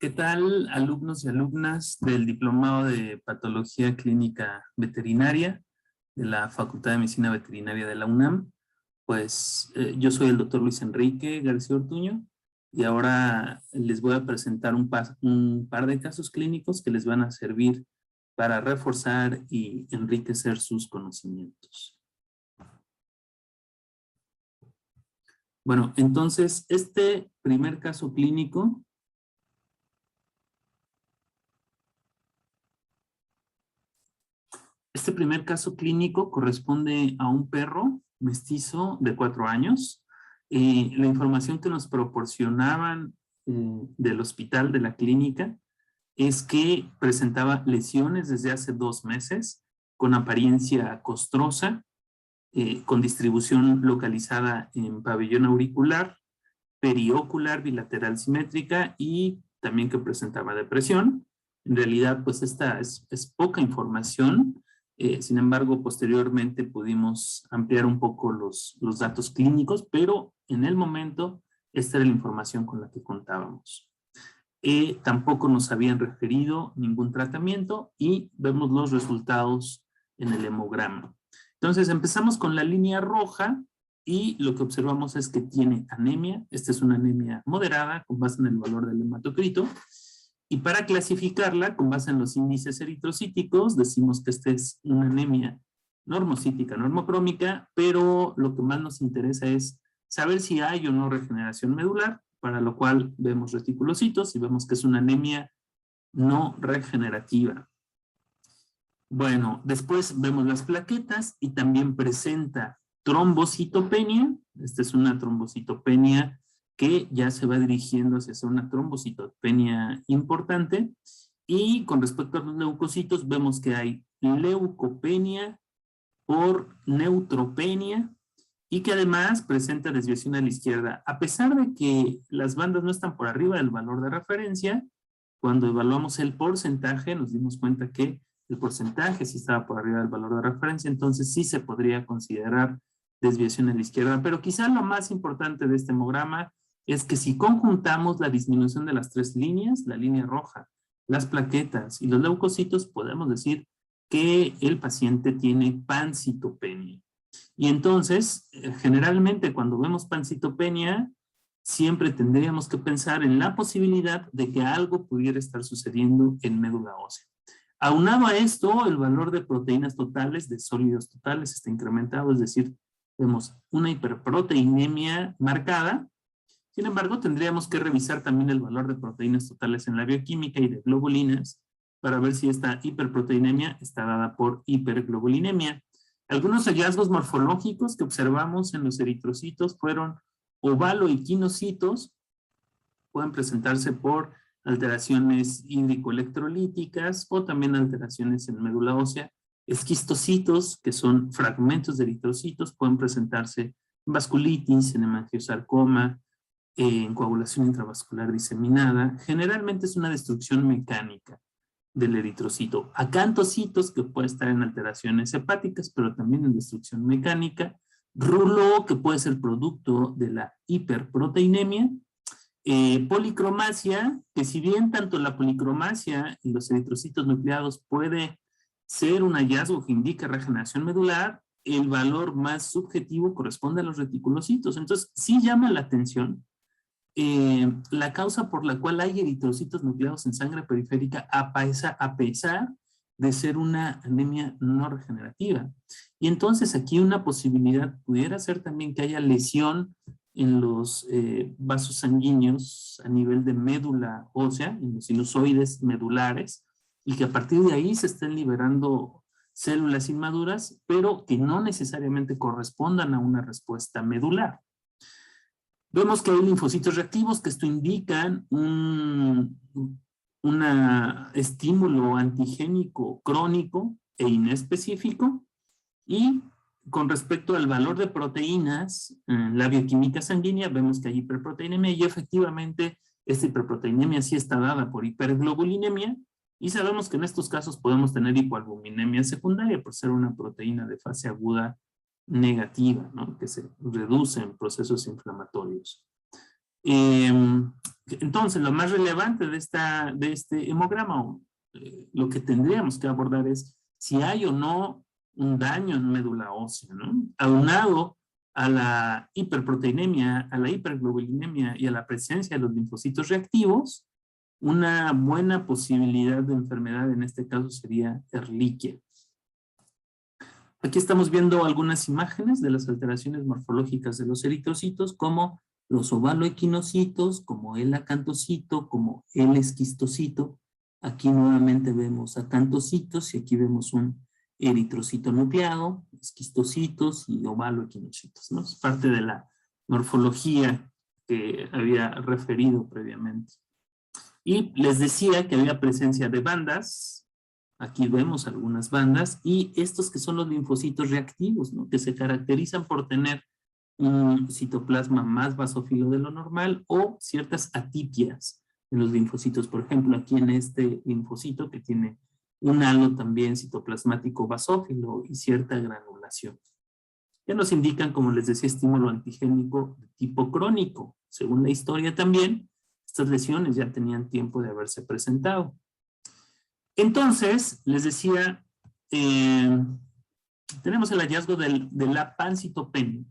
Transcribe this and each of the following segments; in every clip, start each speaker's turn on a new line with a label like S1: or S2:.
S1: ¿Qué tal, alumnos y alumnas del Diplomado de Patología Clínica Veterinaria de la Facultad de Medicina Veterinaria de la UNAM? Yo soy el doctor Luis Enrique García Ortuño y ahora les voy a presentar un par de casos clínicos que les van a servir para reforzar y enriquecer sus conocimientos. Bueno, entonces, este primer caso clínico corresponde a un perro mestizo de 4 años. La información que nos proporcionaban del hospital, de la clínica, es que presentaba lesiones desde hace 2 meses, con apariencia costrosa, con distribución localizada en pabellón auricular, periocular, bilateral simétrica y también que presentaba depresión. En realidad, pues esta es poca información. Sin embargo, posteriormente pudimos ampliar un poco los datos clínicos, pero en el momento esta era la información con la que contábamos. Tampoco nos habían referido ningún tratamiento y vemos los resultados en el hemograma. Entonces empezamos con la línea roja y lo que observamos es que tiene anemia. Esta es una anemia moderada con base en el valor del hematocrito. Y para clasificarla, con base en los índices eritrocíticos, decimos que esta es una anemia normocítica, normocrómica, pero lo que más nos interesa es saber si hay o no regeneración medular, para lo cual vemos reticulocitos y vemos que es una anemia no regenerativa. Bueno, después vemos las plaquetas y también presenta trombocitopenia. Esta es una trombocitopenia que ya se va dirigiendo hacia una trombocitopenia importante. Y con respecto a los leucocitos, vemos que hay leucopenia por neutropenia y que además presenta desviación a la izquierda. A pesar de que las bandas no están por arriba del valor de referencia, cuando evaluamos el porcentaje nos dimos cuenta que el porcentaje sí estaba por arriba del valor de referencia, entonces sí se podría considerar desviación a la izquierda. Pero quizá lo más importante de este hemograma es que si conjuntamos la disminución de las 3 líneas, la línea roja, las plaquetas y los leucocitos, podemos decir que el paciente tiene pancitopenia. Y entonces, generalmente cuando vemos pancitopenia, siempre tendríamos que pensar en la posibilidad de que algo pudiera estar sucediendo en médula ósea. Aunado a esto, el valor de proteínas totales, de sólidos totales, está incrementado, es decir, vemos una hiperproteinemia marcada. Sin embargo, tendríamos que revisar también el valor de proteínas totales en la bioquímica y de globulinas para ver si esta hiperproteinemia está dada por hiperglobulinemia. Algunos hallazgos morfológicos que observamos en los eritrocitos fueron ovaloequinocitos, pueden presentarse por alteraciones hídrico-electrolíticas o también alteraciones en médula ósea. Esquistocitos, que son fragmentos de eritrocitos, pueden presentarse en vasculitis, en hemangiosarcoma, en coagulación intravascular diseminada. Generalmente es una destrucción mecánica del eritrocito. Acantocitos, que puede estar en alteraciones hepáticas, pero también en destrucción mecánica. Rulo, que puede ser producto de la hiperproteinemia. Policromasia, que si bien tanto la policromasia y los eritrocitos nucleados puede ser un hallazgo que indica regeneración medular, el valor más subjetivo corresponde a los reticulocitos. Entonces, sí llama la atención la causa por la cual hay eritrocitos nucleados en sangre periférica a pesar de ser una anemia no regenerativa. Y entonces aquí una posibilidad pudiera ser también que haya lesión en los vasos sanguíneos a nivel de médula ósea, en los sinusoides medulares, y que a partir de ahí se estén liberando células inmaduras, pero que no necesariamente correspondan a una respuesta medular. Vemos que hay linfocitos reactivos, que esto indican un estímulo antigénico crónico e inespecífico. Y con respecto al valor de proteínas, la bioquímica sanguínea, vemos que hay hiperproteinemia y efectivamente esta hiperproteinemia sí está dada por hiperglobulinemia y sabemos que en estos casos podemos tener hipoalbuminemia secundaria por ser una proteína de fase aguda negativa, ¿no? Que se reduce en procesos inflamatorios. Entonces, lo más relevante de este hemograma, lo que tendríamos que abordar es si hay o no un daño en médula ósea, ¿no? Aunado a la hiperproteinemia, a la hiperglobulinemia y a la presencia de los linfocitos reactivos, una buena posibilidad de enfermedad en este caso sería Ehrlichia. Aquí estamos viendo algunas imágenes de las alteraciones morfológicas de los eritrocitos, como los ovaloequinocitos, como el acantocito, como el esquistocito. Aquí nuevamente vemos acantocitos y aquí vemos un eritrocito nucleado, esquistocitos y ovaloequinocitos, ¿no? Es parte de la morfología que había referido previamente. Y les decía que había presencia de bandas. Aquí vemos algunas bandas, y estos que son los linfocitos reactivos, ¿no? Que se caracterizan por tener un citoplasma más basófilo de lo normal o ciertas atipias en los linfocitos. Por ejemplo, aquí en este linfocito que tiene un halo también citoplasmático basófilo y cierta granulación. Ya nos indican, como les decía, estímulo antigénico de tipo crónico. Según la historia también, estas lesiones ya tenían tiempo de haberse presentado. Entonces, les decía, tenemos el hallazgo de la pancitopenia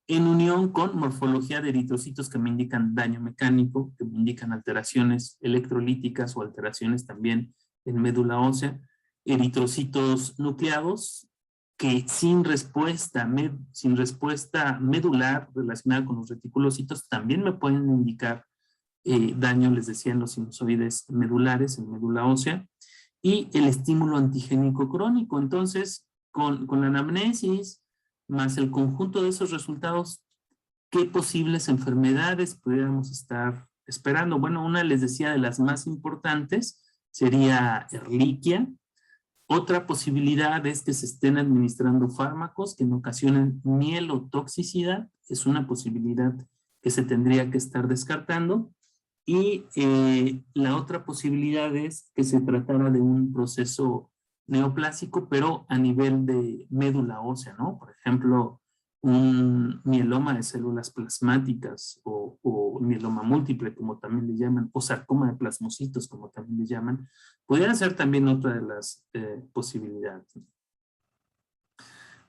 S1: en unión con morfología de eritrocitos que me indican daño mecánico, que me indican alteraciones electrolíticas o alteraciones también en médula ósea, eritrocitos nucleados que sin respuesta medular relacionada con los reticulocitos también me pueden indicar daño, les decía, en los sinusoides medulares, en médula ósea, y el estímulo antigénico crónico. Entonces, con la anamnesis, más el conjunto de esos resultados, ¿qué posibles enfermedades pudiéramos estar esperando? Bueno, una, les decía, de las más importantes sería Ehrlichia. Otra posibilidad es que se estén administrando fármacos que en ocasionen mielotoxicidad. Es una posibilidad que se tendría que estar descartando. Y la otra posibilidad es que se tratara de un proceso neoplásico, pero a nivel de médula ósea, ¿no? Por ejemplo, un mieloma de células plasmáticas o mieloma múltiple, como también le llaman, o sarcoma de plasmocitos, como también le llaman, pudiera ser también otra de las posibilidades.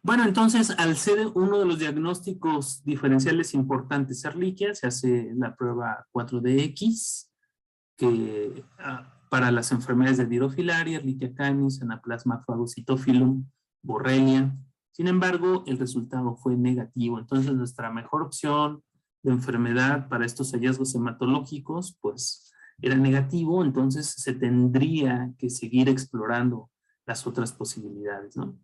S1: Bueno, entonces, al ser uno de los diagnósticos diferenciales importantes Ehrlichia, se hace la prueba 4DX, que para las enfermedades de Dirofilaria, Ehrlichia canis, Anaplasma phagocytophilum, Borrelia. Sin embargo, el resultado fue negativo. Entonces, nuestra mejor opción de enfermedad para estos hallazgos hematológicos, pues, era negativo. Entonces, se tendría que seguir explorando las otras posibilidades, ¿no?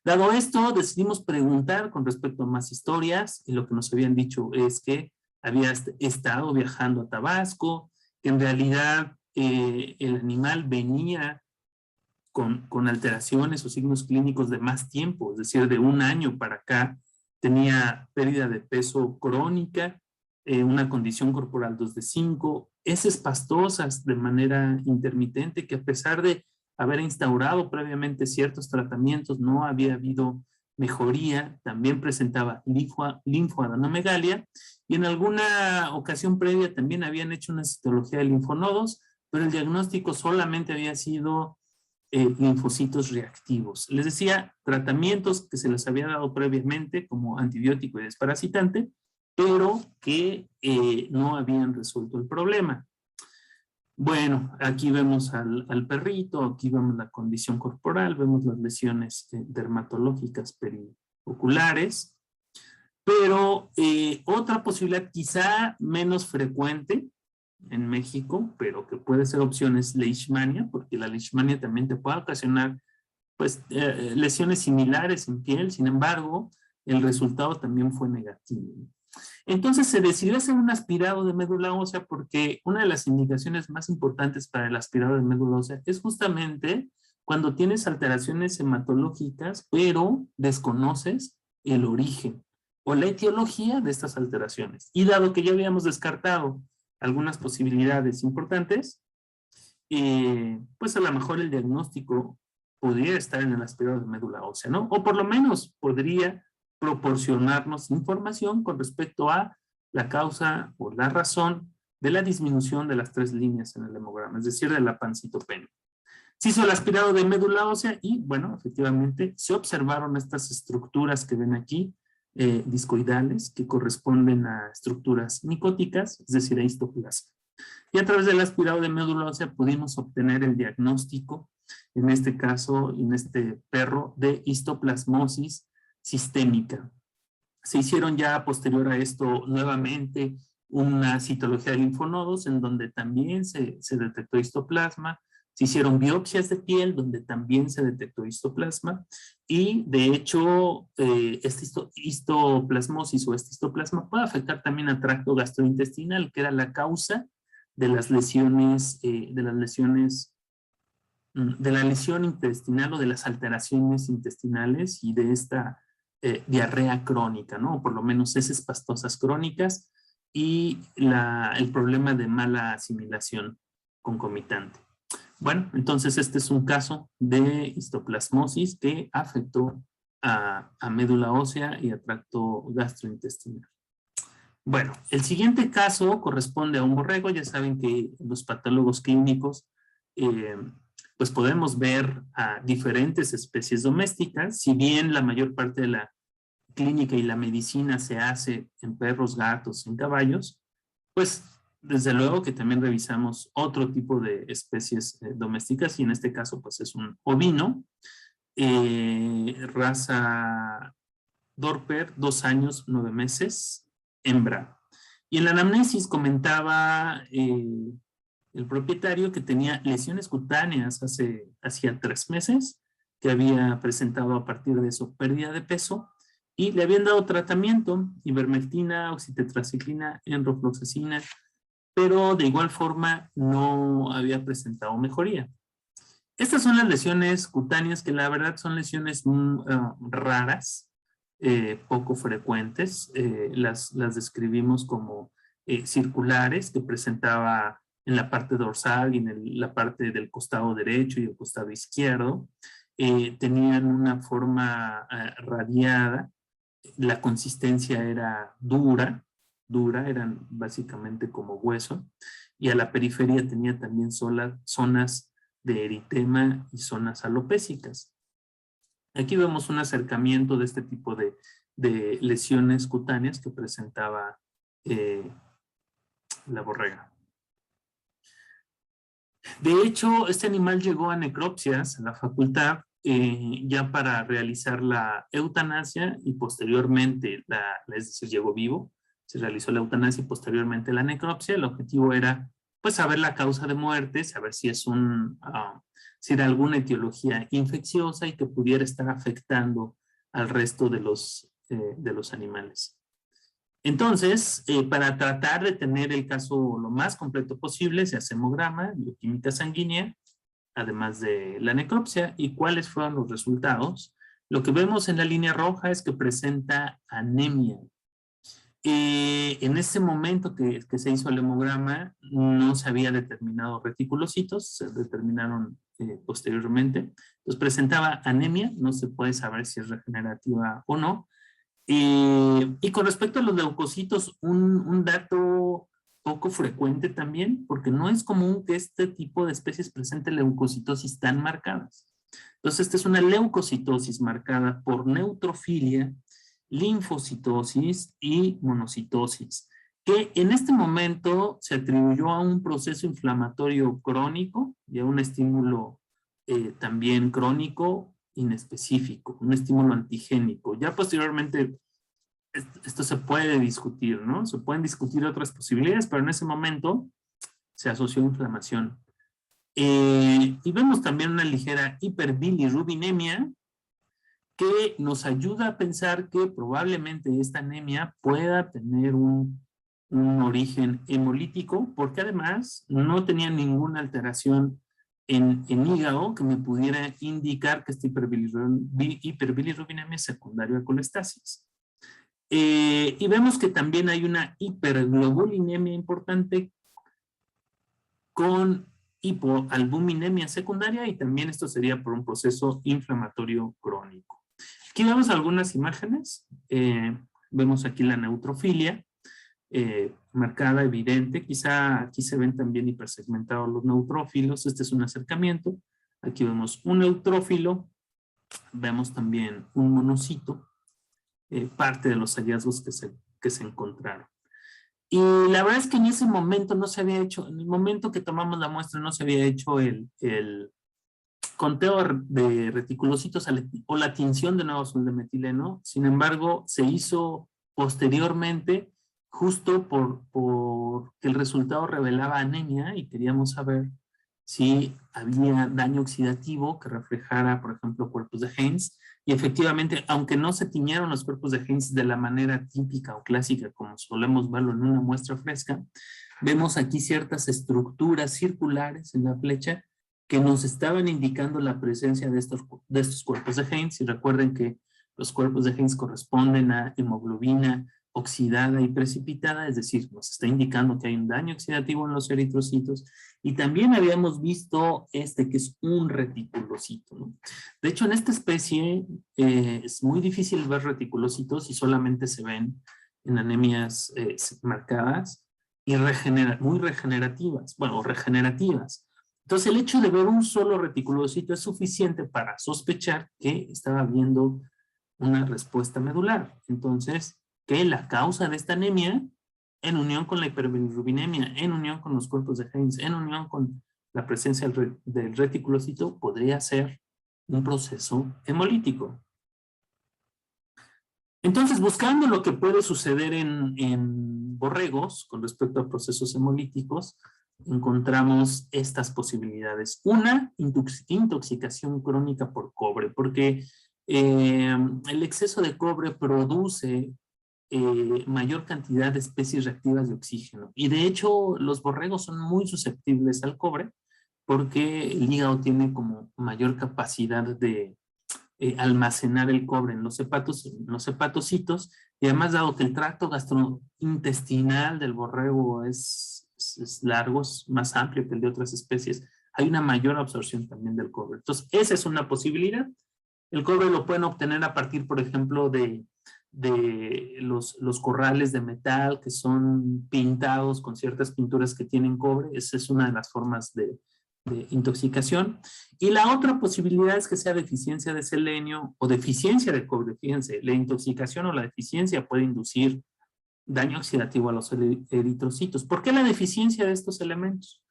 S1: Dado esto, decidimos preguntar con respecto a más historias, y lo que nos habían dicho es que había estado viajando a Tabasco, que en realidad el animal venía con alteraciones o signos clínicos de más tiempo, es decir, de un año para acá, tenía pérdida de peso crónica, una condición corporal 2 de 5, heces pastosas de manera intermitente, que a pesar de haber instaurado previamente ciertos tratamientos, no había habido mejoría, también presentaba linfoadenomegalia, y en alguna ocasión previa también habían hecho una citología de linfonodos, pero el diagnóstico solamente había sido linfocitos reactivos. Les decía, tratamientos que se les había dado previamente como antibiótico y desparasitante, pero que no habían resuelto el problema. Bueno, aquí vemos al perrito, aquí vemos la condición corporal, vemos las lesiones dermatológicas perioculares, pero otra posibilidad quizá menos frecuente en México, pero que puede ser opción es leishmania, porque la leishmania también te puede ocasionar pues, lesiones similares en piel. Sin embargo, el resultado también fue negativo. Entonces se decidió hacer un aspirado de médula ósea porque una de las indicaciones más importantes para el aspirado de médula ósea es justamente cuando tienes alteraciones hematológicas, pero desconoces el origen o la etiología de estas alteraciones. Y dado que ya habíamos descartado algunas posibilidades importantes, pues a lo mejor el diagnóstico podría estar en el aspirado de médula ósea, ¿no? O por lo menos podría proporcionarnos información con respecto a la causa o la razón de la disminución de las 3 líneas en el hemograma, es decir, de la pancitopenia. Se hizo el aspirado de médula ósea y, bueno, efectivamente, se observaron estas estructuras que ven aquí, discoidales, que corresponden a estructuras micóticas, es decir, a histoplasma. Y a través del aspirado de médula ósea pudimos obtener el diagnóstico, en este caso, en este perro, de histoplasmosis sistémica. Se hicieron ya posterior a esto nuevamente una citología de linfonodos en donde también se detectó histoplasma. Se hicieron biopsias de piel donde también se detectó histoplasma y de hecho esta histoplasmosis o este histoplasma puede afectar también al tracto gastrointestinal, que era la causa de las lesiones, de la lesión intestinal o de las alteraciones intestinales y de esta diarrea crónica, ¿no? O por lo menos heces pastosas crónicas y el problema de mala asimilación concomitante. Bueno, entonces este es un caso de histoplasmosis que afectó a médula ósea y a tracto gastrointestinal. Bueno, el siguiente caso corresponde a un borrego. Ya saben que los patólogos clínicos pues podemos ver a diferentes especies domésticas. Si bien la mayor parte de la clínica y la medicina se hace en perros, gatos, en caballos, pues desde luego que también revisamos otro tipo de especies domésticas y en este caso pues es un ovino, raza Dorper, 2 años, 9 meses, hembra. Y en la anamnesis comentaba el propietario que tenía lesiones cutáneas hacía 3 meses, que había presentado a partir de eso pérdida de peso y le habían dado tratamiento, ivermectina, oxitetraciclina, enrofloxacina, pero de igual forma no había presentado mejoría. Estas son las lesiones cutáneas que la verdad son lesiones raras, poco frecuentes. Las describimos como circulares que presentaba en la parte dorsal y en la parte del costado derecho y el costado izquierdo. Tenían una forma radiada, la consistencia era dura, eran básicamente como hueso, y a la periferia tenía también zonas de eritema y zonas alopécicas. Aquí vemos un acercamiento de este tipo de lesiones cutáneas que presentaba la borrega. De hecho, este animal llegó a necropsias, a la facultad, ya para realizar la eutanasia y posteriormente, es decir, llegó vivo, se realizó la eutanasia y posteriormente la necropsia. El objetivo era pues saber la causa de muerte, saber si es si era alguna etiología infecciosa y que pudiera estar afectando al resto de los animales. Entonces, para tratar de tener el caso lo más completo posible, se hace hemograma, bioquímica sanguínea, además de la necropsia. ¿Y cuáles fueron los resultados? Lo que vemos en la línea roja es que presenta anemia. En ese momento que se hizo el hemograma, no se había determinado reticulocitos, se determinaron posteriormente. Entonces presentaba anemia, no se puede saber si es regenerativa o no. Y con respecto a los leucocitos, un dato poco frecuente también, porque no es común que este tipo de especies presente leucocitosis tan marcadas. Entonces, esta es una leucocitosis marcada por neutrofilia, linfocitosis y monocitosis, que en este momento se atribuyó a un proceso inflamatorio crónico y a un estímulo también crónico inespecífico, un estímulo antigénico. Ya posteriormente esto se puede discutir, ¿no? Se pueden discutir otras posibilidades, pero en ese momento se asoció a inflamación. Y vemos también una ligera hiperbilirrubinemia que nos ayuda a pensar que probablemente esta anemia pueda tener un origen hemolítico, porque además no tenía ninguna alteración en hígado que me pudiera indicar que esta hiperbilirrubinemia es secundaria a colestasis. Y vemos que también hay una hiperglobulinemia importante con hipoalbuminemia secundaria y también esto sería por un proceso inflamatorio crónico. Aquí vemos algunas imágenes. Vemos aquí la neutrofilia. marcada, evidente. Quizá aquí se ven también hipersegmentados los neutrófilos. Este es un acercamiento. Aquí vemos un neutrófilo, vemos también un monocito, parte de los hallazgos que se encontraron. Y la verdad es que en ese momento no se había hecho, en el momento que tomamos la muestra no se había hecho el conteo de reticulocitos o la tinción de nuevo azul de metileno. Sin embargo, se hizo posteriormente justo porque el resultado revelaba anemia y queríamos saber si había daño oxidativo que reflejara, por ejemplo, cuerpos de Heinz. Y efectivamente, aunque no se tiñeron los cuerpos de Heinz de la manera típica o clásica como solemos verlo en una muestra fresca, vemos aquí ciertas estructuras circulares en la flecha que nos estaban indicando la presencia de estos cuerpos de Heinz. Y recuerden que los cuerpos de Heinz corresponden a hemoglobina oxidada y precipitada, es decir, nos está indicando que hay un daño oxidativo en los eritrocitos. Y también habíamos visto que es un reticulocito, ¿no? De hecho, en esta especie es muy difícil ver reticulocitos y solamente se ven en anemias marcadas y muy regenerativas, bueno, regenerativas. Entonces, el hecho de ver un solo reticulocito es suficiente para sospechar que estaba habiendo una respuesta medular. Entonces, que la causa de esta anemia, en unión con la hiperbilirrubinemia, en unión con los cuerpos de Heinz, en unión con la presencia del reticulocito, podría ser un proceso hemolítico. Entonces, buscando lo que puede suceder en borregos con respecto a procesos hemolíticos, encontramos estas posibilidades. Una, intoxicación crónica por cobre, porque el exceso de cobre produce mayor cantidad de especies reactivas de oxígeno. Y de hecho, los borregos son muy susceptibles al cobre porque el hígado tiene como mayor capacidad de almacenar el cobre en los hepatocitos, y además, dado que el tracto gastrointestinal del borrego es largo, es más amplio que el de otras especies, hay una mayor absorción también del cobre. Entonces, esa es una posibilidad. El cobre lo pueden obtener a partir, por ejemplo, de los corrales de metal que son pintados con ciertas pinturas que tienen cobre. Esa es una de las formas de intoxicación. Y la otra posibilidad es que sea deficiencia de selenio o deficiencia de cobre. Fíjense, la intoxicación o la deficiencia puede inducir daño oxidativo a los eritrocitos. ¿Por qué la deficiencia de estos elementos?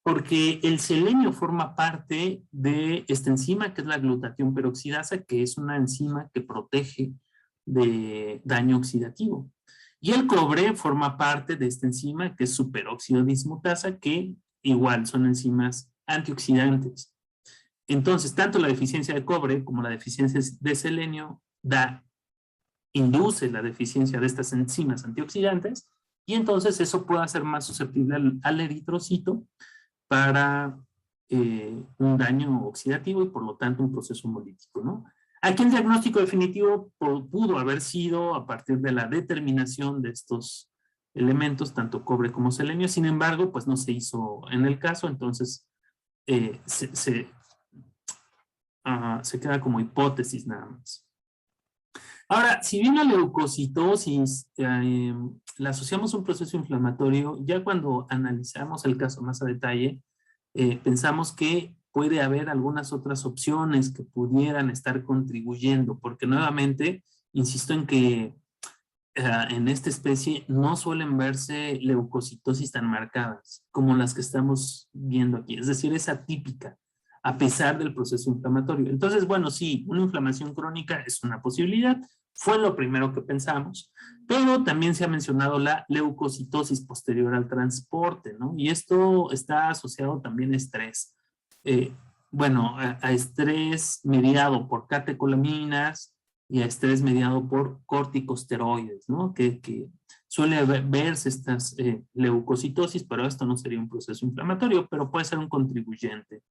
S1: Porque el selenio forma parte de esta enzima que es la glutatión peroxidasa, que es una enzima que protege de daño oxidativo. Y el cobre forma parte de esta enzima que es superóxido dismutasa, que igual son enzimas antioxidantes. Entonces, tanto la deficiencia de cobre como la deficiencia de selenio induce la deficiencia de estas enzimas antioxidantes, y entonces eso puede hacer más susceptible al eritrocito para un daño oxidativo y por lo tanto un proceso hemolítico, ¿no? Aquí el diagnóstico definitivo pudo haber sido a partir de la determinación de estos elementos, tanto cobre como selenio. Sin embargo, pues no se hizo en el caso, entonces se queda como hipótesis nada más. Ahora, si bien la leucocitosis la asociamos a un proceso inflamatorio, ya cuando analizamos el caso más a detalle, pensamos que puede haber algunas otras opciones que pudieran estar contribuyendo, porque nuevamente, insisto en que en esta especie no suelen verse leucocitosis tan marcadas como las que estamos viendo aquí, es decir, es atípica a pesar del proceso inflamatorio. Entonces, bueno, sí, una inflamación crónica es una posibilidad, fue lo primero que pensamos, pero también se ha mencionado la leucocitosis posterior al transporte, ¿no? Y esto está asociado también a estrés. Bueno, a estrés mediado por catecolaminas y a estrés mediado por corticosteroides, ¿no? Que suele verse estas leucocitosis, pero esto no sería un proceso inflamatorio, pero puede ser un contribuyente.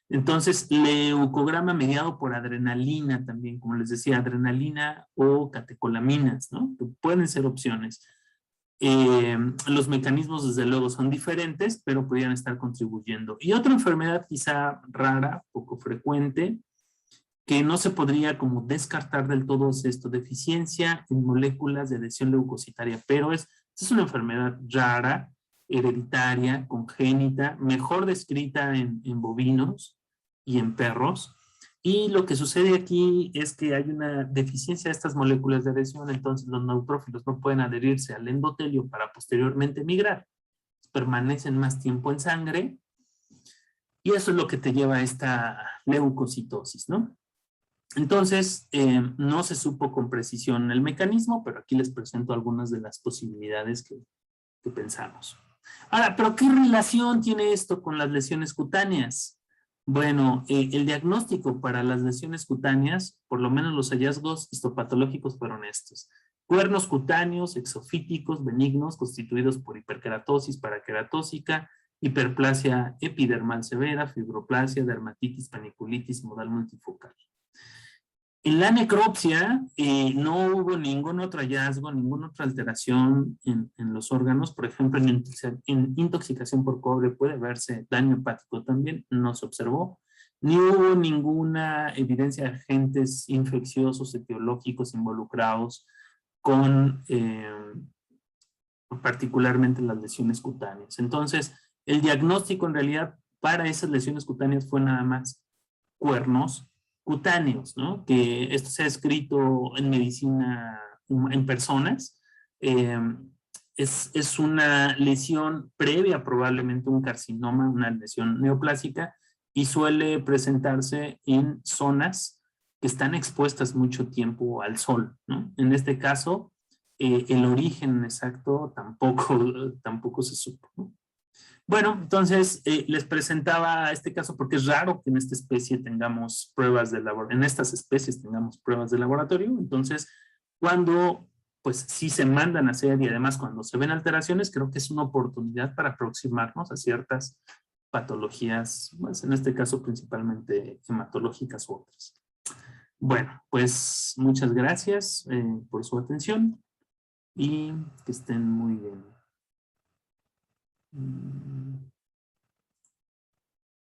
S1: Entonces, leucograma mediado por adrenalina también, como les decía, adrenalina o catecolaminas, ¿no? Que pueden ser opciones. Los mecanismos, desde luego, son diferentes, pero podrían estar contribuyendo. Y otra enfermedad quizá rara, poco frecuente, que no se podría como descartar del todo es esto, deficiencia en moléculas de adhesión leucocitaria, pero es Es una enfermedad rara, hereditaria, congénita, mejor descrita en bovinos y en perros. Y lo que sucede aquí es que hay una deficiencia de estas moléculas de adhesión, entonces los neutrófilos no pueden adherirse al endotelio para posteriormente migrar. Permanecen más tiempo en sangre y eso es lo que te lleva a esta leucocitosis, ¿no? Entonces, no se supo con precisión el mecanismo, pero aquí les presento algunas de las posibilidades que pensamos. Ahora, ¿pero qué relación tiene esto con las lesiones cutáneas? Bueno, el diagnóstico para las lesiones cutáneas, por lo menos los hallazgos histopatológicos fueron estos. Cuernos cutáneos, exofíticos, benignos, constituidos por hiperkeratosis paraqueratósica, hiperplasia epidermal severa, fibroplasia, dermatitis, paniculitis, modal multifocal. En la necropsia no hubo ningún otro hallazgo, ninguna otra alteración en los órganos. Por ejemplo, en intoxicación por cobre puede verse daño hepático también, no se observó. Ni hubo ninguna evidencia de agentes infecciosos etiológicos involucrados con particularmente las lesiones cutáneas. Entonces, el diagnóstico en realidad para esas lesiones cutáneas fue nada más cuernos cutáneos, ¿no? Que esto se ha escrito en medicina en personas. Es una lesión previa, probablemente un carcinoma, una lesión neoplásica, y suele presentarse en zonas que están expuestas mucho tiempo al sol, ¿no? En este caso, el origen exacto tampoco se supo, ¿no? Bueno, entonces les presentaba este caso porque es raro que en esta especie tengamos pruebas de laboratorio, en estas especies tengamos pruebas de laboratorio. Entonces, cuando pues sí se mandan a hacer y además cuando se ven alteraciones, creo que es una oportunidad para aproximarnos a ciertas patologías, pues en este caso principalmente hematológicas u otras. Bueno, pues muchas gracias por su atención y que estén muy bien.